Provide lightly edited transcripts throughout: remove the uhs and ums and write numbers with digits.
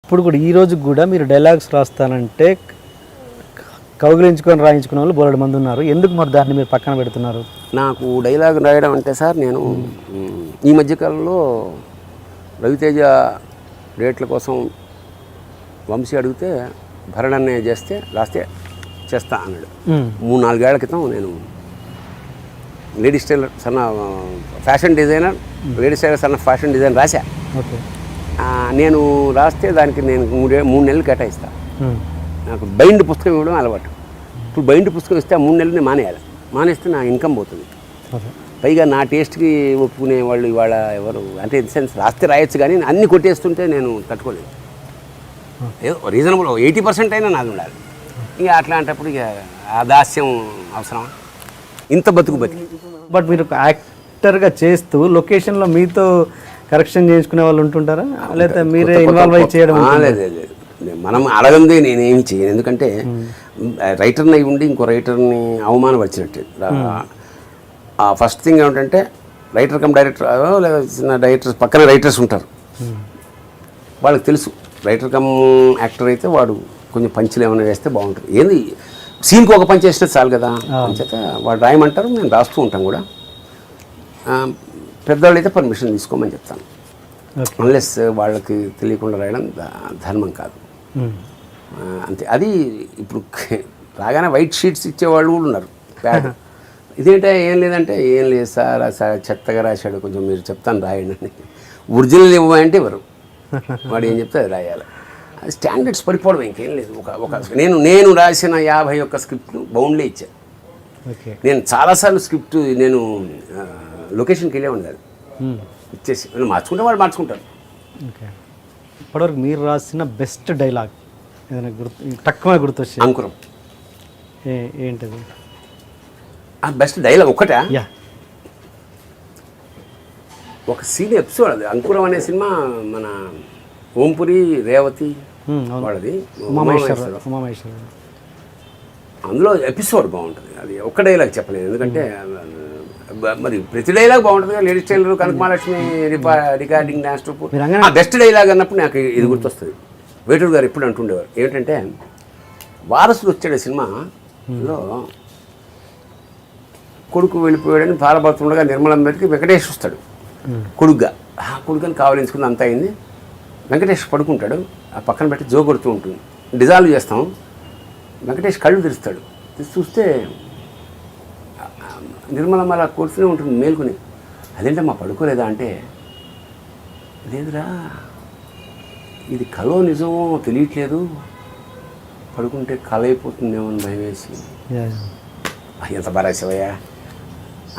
ఇప్పుడు కూడా ఈ రోజు కూడా మీరు డైలాగ్స్ రాస్తానంటే కౌగిలించుకొని రాయించుకునే వాళ్ళు బోలెడు మంది ఉన్నారు. ఎందుకు మరి దాన్ని మీరు పక్కన పెడుతున్నారు? నాకు డైలాగ్ రాయడం అంటే సార్ నేను ఈ మధ్యకాలంలో రవితేజ రేట్ల కోసం వంశీ అడిగితే భరణన్నయ్య రాస్తే చేస్తా అన్నాడు. 3-4 ఏళ్ల క్రితం నేను లేడీస్ టైలర్ సన్న ఫ్యాషన్ డిజైనర్ లేడీస్ టైలర్ సన్న ఫ్యాషన్ డిజైన్ రాశా. నేను రాస్తే దానికి నేను 3 నెలలు కేటాయిస్తాను. నాకు బైండ్ పుస్తకం ఇవ్వడం అలవాటు. ఇప్పుడు బైండ్ పుస్తకం ఇస్తే 3 నెలలు మానేస్తే నా ఇన్కమ్ పోతుంది. పైగా నా టేస్ట్కి ఒప్పుకునే వాళ్ళు ఇవాళ ఎవరు అంటే ఇన్ సెన్స్ రాస్తే రాయొచ్చు, కానీ అన్ని కొట్టేస్తుంటే నేను తట్టుకోలేదు. ఏదో రీజనబుల్ 80% అయినా నాది ఉండాలి. ఇక అట్లాంటప్పుడు ఇక ఆ దాస్యం అవసరం, ఇంత బతుకు. బట్ మీరు యాక్టర్గా చేస్తూ లొకేషన్లో మీతో కరెక్షన్ చేయించుకునే వాళ్ళు ఉంటుంటారా, లేదా మీరే ఇన్వాల్వ్ అయ్యి చేయడం? లేదు, మనం అడగంది నేనేమి చేయను. ఎందుకంటే రైటర్ని అయి ఉండి ఇంకో రైటర్ని అవమానపరిచినట్టు. ఆ ఫస్ట్ థింగ్ ఏమిటంటే రైటర్ కమ్ డైరెక్టర్ లేదా చిన్న డైరెక్టర్స్ పక్కన రైటర్స్ ఉంటారు, వాళ్ళకి తెలుసు రైటర్ కమ్ యాక్టర్ అయితే వాడు కొంచెం పంచులు ఏమైనా వేస్తే బాగుంటుంది. ఏంది సీన్కి ఒక పంచ్ వేస్తే చాలు కదా అంచేత వాడు రాయమంటారు, నేను రాస్తూ ఉంటాను కూడా. పెద్దవాళ్ళు అయితే పర్మిషన్ తీసుకోమని చెప్తాను. అన్లెస్ వాళ్ళకి తెలియకుండా రాయడం ధర్మం కాదు అంతే. అది ఇప్పుడు రాగానే వైట్ షీట్స్ ఇచ్చేవాళ్ళు కూడా ఉన్నారు. ఇదేంటే ఏం లేదంటే ఏం లేదు సార్ చెత్తగా రాశాడు, కొంచెం మీరు చెప్తాను రాయండి అని. ఒరిజినల్ ఇవ్వంటే ఎవరు వాడు ఏం చెప్తే అది రాయాలి. అది స్టాండర్డ్స్ పడిపోవడం ఇంకేం లేదు. నేను రాసిన 51 స్క్రిప్ట్లు బౌండ్లే ఇచ్చాను. నేను చాలాసార్లు స్క్రిప్ట్ నేను లొకేషన్కి వెళ్ళే ఉండాలి, ఇచ్చేసి మార్చుకుంటే వాళ్ళు మార్చుకుంటారు. ఇప్పటివరకు మీరు రాసిన బెస్ట్ డైలాగ్ ఏదైనా తక్కువ గుర్తొచ్చి? అంకురం. ఏంటిది ఆ బెస్ట్ డైలాగ్? ఒకటా? ఒక సీన్ ఎపిసోడ్ అది. అంకురం అనే సినిమా మన ఓంపురి రేవతి వాళ్ళది, అందులో ఎపిసోడ్ బాగుంటుంది. అది ఒక్క డైలాగ్ చెప్పలేదు, ఎందుకంటే మరి ప్రతి డైలాగ్ బాగుంటుంది కదా. లేడీస్ టైలర్, కనక మహాలక్ష్మి, రికార్డింగ్, డాన్స్ ట్రూప్. ఆ బెస్ట్ డైలాగ్ అన్నప్పుడు నాకు ఇది గుర్తొస్తుంది. వేటూరు గారు ఎప్పుడు అంటుండేవారు ఏంటంటే, వారసుడు వచ్చాడు సినిమాలో, కొడుకు వెళ్ళిపోయాడని బాధపడుతుండగా నిర్మలం మీదకి వెంకటేష్ వస్తాడు కొడుగ్గా. కొడుకుని కావలించుకుని అంతా అయింది. వెంకటేష్ పడుకుంటాడు, ఆ పక్కన పెట్టి జో కొడుతూ ఉంటుంది. డిజాల్వ్ చేస్తాం, వెంకటేష్ కళ్ళు తెరుస్తాడు. చూస్తే నిర్మలమ్మ అలా కూర్చునే ఉంటుంది మేల్కొని. అదేంటమ్మా పడుకోలేదా అంటే, లేదురా ఇది కలో నిజమో తెలియట్లేదు, పడుకుంటే కళ అయిపోతుందేమో అని భయం వేసి. ఎంత బారాశివయ్యా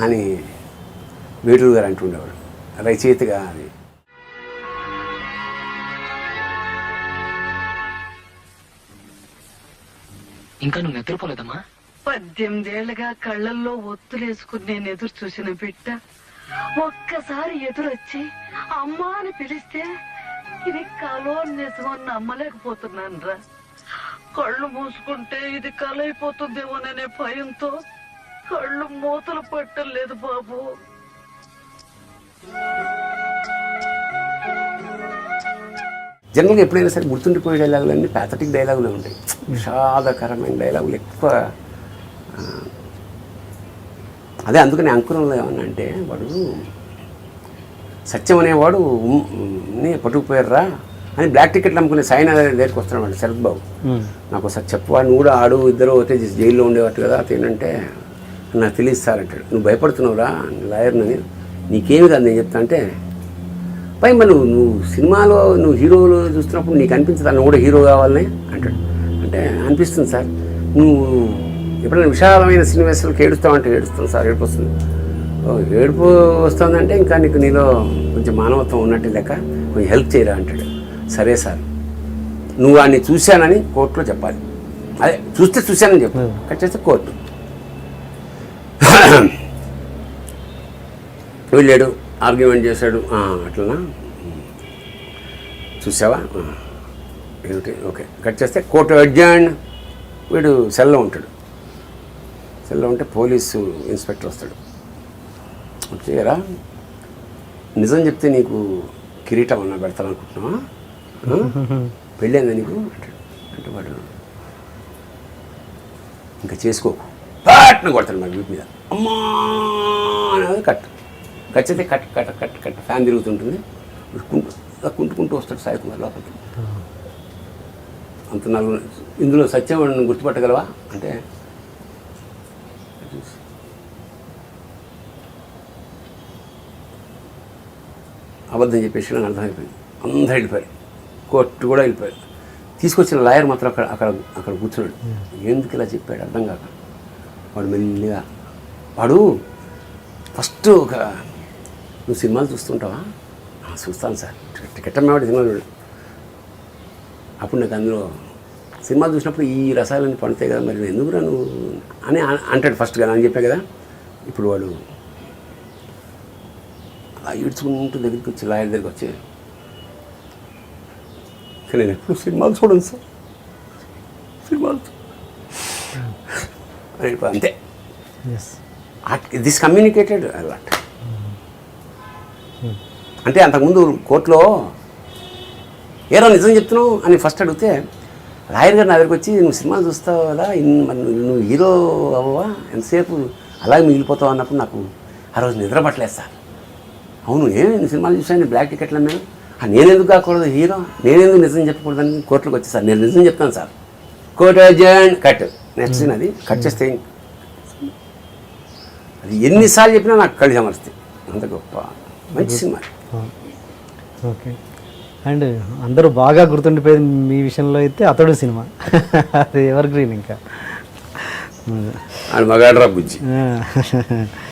అని వేటూరు గారు అంటుండేవాడు రచయితగా. అది ఇంకా నువ్వు నిద్రపోలేదమ్మా? 18 ఏళ్లుగా కళ్ళల్లో ఒత్తులేసుకుని నేను ఎదురు చూసిన బిడ్డ ఒక్కసారి ఎదురొచ్చి అమ్మా అని పిలిస్తే ఇది కలో నిజమో నమ్మలేకపోతున్నాను రా. కళ్ళు మూసుకుంటే ఇది కలైపోతుందేమోననే భయంతో కళ్ళు మూతలు పట్టలేదు బాబు. జనరల్గా ఎప్పుడైనా సరే గుర్తుండిపోయే డైలాగులు అన్నీ ప్యాథటిక్ డైలాగులు ఉంటాయి, విషాదకరమైన డైలాగులు ఎక్కువ. అదే అందుకని అంకురంలో ఏమన్నా అంటే, వాడు సత్యం అనేవాడు పట్టుకుపోయారా అని బ్లాక్ టికెట్లు అమ్ముకునే సాయినా దగ్గరికి వస్తున్నాడు వాడు శరత్ బాబు. నాకు ఒకసారి చెప్పు, నువ్వు కూడా ఆడు ఇద్దరు అయితే జైల్లో ఉండేవాడు కదా అతేనంటే, నాకు తెలియదు సార్ అంటాడు. నువ్వు భయపడుతున్నావురా లాయర్నని, నీకేమి కాదు నేను చెప్తా అంటే, పై మరి నువ్వు సినిమాలో నువ్వు హీరోలు చూస్తున్నప్పుడు నీకు అనిపించదు నువ్వు కూడా హీరో కావాలని అంటాడు. అంటే అనిపిస్తుంది సార్. నువ్వు ఎప్పుడైనా విశాలమైన సన్నివేశాలకు ఏడుస్తావంటే ఏడుస్తాను సార్, ఏడుపు వస్తుంది. ఏడుపు వస్తుందంటే ఇంకా నీలో కొంచెం మానవత్వం ఉన్నట్టు లెక్క, కొంచెం హెల్ప్ చేయరా అంటాడు. సరే సార్, నువ్వు వాడిని చూశానని కోర్టులో చెప్పాలి. అదే చూశానని చెప్పు, కట్ చేస్తే కోర్టు. వెళ్ళాడు, ఆర్గ్యుమెంట్ చేశాడు, అట్లనా చూసావా ఏమిటి, ఓకే కట్ చేస్తే కోర్టు అడ్జర్న్. వీడు సెల్లో ఉంటాడు. సెల్లో ఉంటే పోలీసు ఇన్స్పెక్టర్ వస్తాడు. వచ్చేయరా, నిజం చెప్తే నీకు కిరీటం అన్నా పెడతాను అనుకుంటున్నావా? పెళ్ళైందా నీకు అంటాడు. అంటే వాడు ఇంకా చేసుకోకు పట్న కొడతాడు మరి వీటి మీద అమ్మా అనేది కట్ ఖచ్చితంగా cut cut cut cut fan తిరుగుతుంటుంది కుంటుకుంటూ వస్తాడు సాయి కుమార్ లోపలికి. అంత నాకు ఇందులో సత్యం గుర్తుపట్టగలవా అంటే అబద్ధం చెప్పేసి నాకు అర్థమైపోయింది. అందరూ వెళ్ళిపోయారు, కోర్టు కూడా వెళ్ళిపోయారు. తీసుకొచ్చిన లాయర్ మాత్రం అక్కడ అక్కడ అక్కడ కూర్చున్నాడు. ఎందుకు ఇలా చెప్పాడు అర్థం కాక వాడు మెల్లిగా వాడు ఫస్ట్ ఒక నువ్వు సినిమాలు చూస్తుంటావా? చూస్తాను సార్, టికెట్ అమ్మేవాడు సినిమా చూడు. అప్పుడు నాకు అందులో సినిమా చూసినప్పుడు ఈ రసాలన్నీ పండుతాయి కదా, మరి ఎందుకు నువ్వు అని అంటాడు ఫస్ట్గా అని చెప్పా కదా. ఇప్పుడు వాడు అలా ఈడ్చుకుంటూ దగ్గరికి వచ్చి లాయర్ దగ్గరికి వచ్చి నేను ఎప్పుడు సినిమాలు చూడను సార్, సినిమాలు అంతే. This communicated a lot. అంటే అంతకుముందు కోర్టులో ఏరా నిజం చెప్తున్నావు అని ఫస్ట్ అడిగితే లాయర్ గారు నా దగ్గరికి వచ్చి నువ్వు సినిమాలు చూస్తావు కదా, మరి నువ్వు హీరో అవ్వవా, ఎంతసేపు అలాగే మిగిలిపోతావు అన్నప్పుడు నాకు ఆ రోజు నిద్ర పట్టలేదు సార్. అవును నేను సినిమాలు చూసాను, బ్లాక్ టికెట్లు అమ్మాను, నేనెందుకు కాకూడదు హీరో, నేనెందుకు నిజం చెప్పకూడదని కోర్టులోకి వచ్చి సార్ నేను నిజం చెప్తాను sir. Court urgent cut next scene అది కట్ చేస్తే అది ఎన్నిసార్లు చెప్పినా నాకు కళ్ళు సమర్స్తాయి. అంత గొప్ప మంచి సినిమా. ఓకే. అండ్ అందరూ బాగా గుర్తుండిపోయేది మీ విషయంలో అయితే అతడు సినిమా, అది ఎవర్ గ్రీన్ ఇంకా అది మగాడ్రా బుజ్జి.